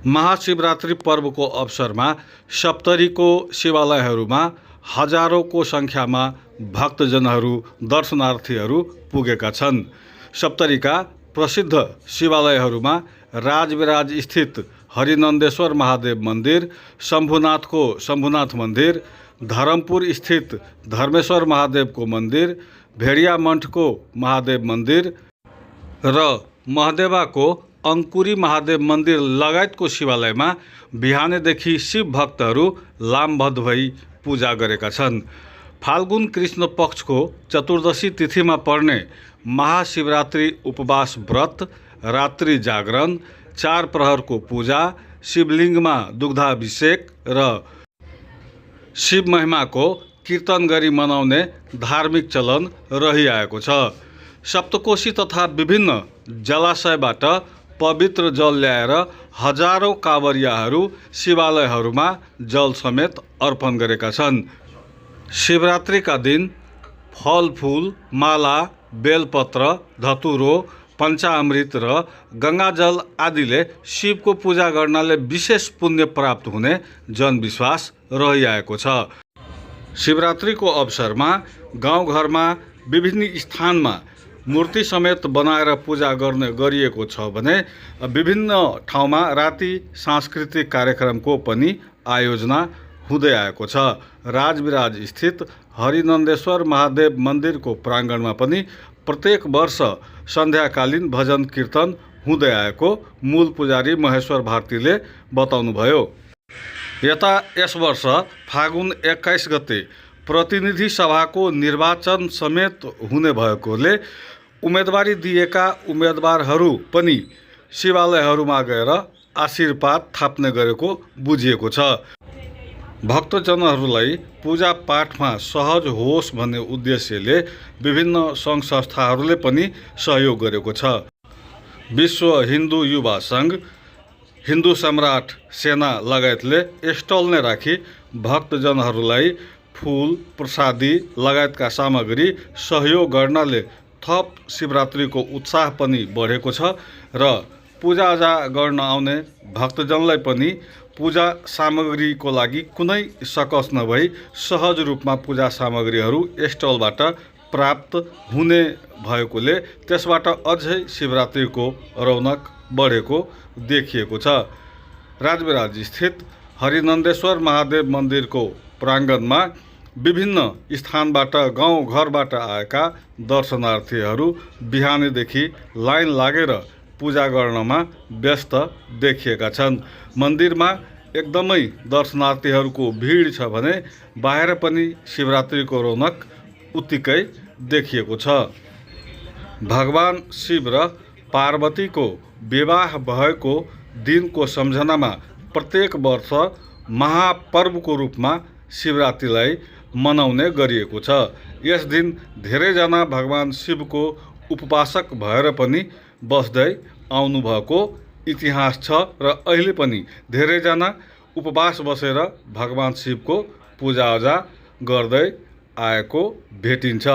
महाशिवरात्रि पर्वको अवसरमा सप्तरीको शिवालयहरूमा हजारौंको सङ्ख्यामा भक्तजनहरू दर्शनार्थीहरू पुगेका छन्। सप्तरीका प्रसिद्ध शिवालयहरूमा राजविराज स्थित हरिनन्देश्वर महादेव मन्दिर, शम्भुनाथको शम्भुनाथ मन्दिर, धरमपुर स्थित धर्मेश्वर महादेवको मन्दिर, भेडिया मठको महादेव मन्दिर र महदेवाको अङ्कुरी महादेव मन्दिर लगायतको शिवालयमा बिहानैदेखि शिव भक्तहरू लामबद्ध भई पूजा गरेका छन्। फाल्गुन कृष्ण पक्षको चतुर्दशी तिथिमा पर्ने महाशिवरात्रि उपवास व्रत, रात्रि जागरण, 4 प्रहरको पूजा, शिवलिङ्गमा दुग्धाभिषेक र शिव महिमाको कीर्तन गरी मनाउने धार्मिक चलन रहिआएको छ। सप्तकोशी तथा विभिन्न जलाशयबाट पवित्र जल ल्याएर हजारौं काँवरियाहरू शिवालयहरूमा जल समेत अर्पण गरेका छन्। शिवरात्रिका दिन फलफूल, माला, बेलपत्र, धतुरो, पञ्चामृत र गङ्गाजल आदिले शिवको पूजा गर्नाले विशेष पुण्य प्राप्त हुने जनविश्वास रहिआएको छ। शिवरात्रिको अवसरमा गाउँघरमा विभिन्न स्थानमा मूर्ति समेत बनाएर पूजा गर्ने गरिएको छ भने विभिन्न ठाउँमा राति सांस्कृतिक कार्यक्रमको पनि आयोजना हुँदै आएको छ। राजविराज स्थित हरिनन्देश्वर महादेव मन्दिरको प्राङ्गणमा पनि प्रत्येक वर्ष सन्ध्याकालीन भजन कीर्तन हुँदै आएको मूल पुजारी महेश्वर भारतीले बताउनुभयो। यस वर्ष फागुन 21 गते प्रतिनिधि सभाको निर्वाचन समेत हुने भएकोले उम्मेदवारी दिएका उम्मेदवारहरू पनि शिवालयहरूमा गएर आशीर्वाद थाप्ने गरेको बुझिएको छ। भक्तजनहरूलाई पूजा पाठमा सहज होस् भन्ने उद्देश्यले विभिन्न सङ्घ संस्थाहरूले पनि सहयोग गरेको छ। विश्व हिन्दू युवा सङ्घ, हिन्दू सम्राट सेना लगायतले स्टल नै राखी भक्तजनहरूलाई फूल, प्रसादी लगायतका सामग्री सहयोग गर्नाले थप शिवरात्रिको उत्साह पनि बढेको छ र पूजाआजा गर्न आउने भक्तजनलाई पनि पूजा सामग्रीको लागि कुनै सकस नभई सहज रूपमा पूजा सामग्रीहरू स्टलबाट प्राप्त हुने भएकोले त्यसबाट अझै शिवरात्रिको रौनक बढेको देखिएको छ। राजविराज स्थित हरिनन्देश्वर महादेव मन्दिरको प्राङ्गणमा विभिन्न स्थानबाट गाउँघरबाट आएका दर्शनार्थीहरू बिहानैदेखि लाइन लागेर पूजा गर्नमा व्यस्त देखिएका छन्। मन्दिरमा एकदमै दर्शनार्थीहरूको भिड छ भने बाहिर पनि शिवरात्रिको रौनक उत्तिकै देखिएको छ। भगवान शिव र पार्वतीको विवाह भएको दिनको सम्झनामा प्रत्येक वर्ष महापर्वको रूपमा शिवरात्रिलाई मनाउने गरिएको छ। यस दिन धेरैजना भगवान शिवको उपासक भएर पनि बस्दै आउनुभएको इतिहास छ र अहिले पनि धेरैजना उपवास बसेर भगवान शिवको पूजाआजा गर्दै आएको भेटिन्छ।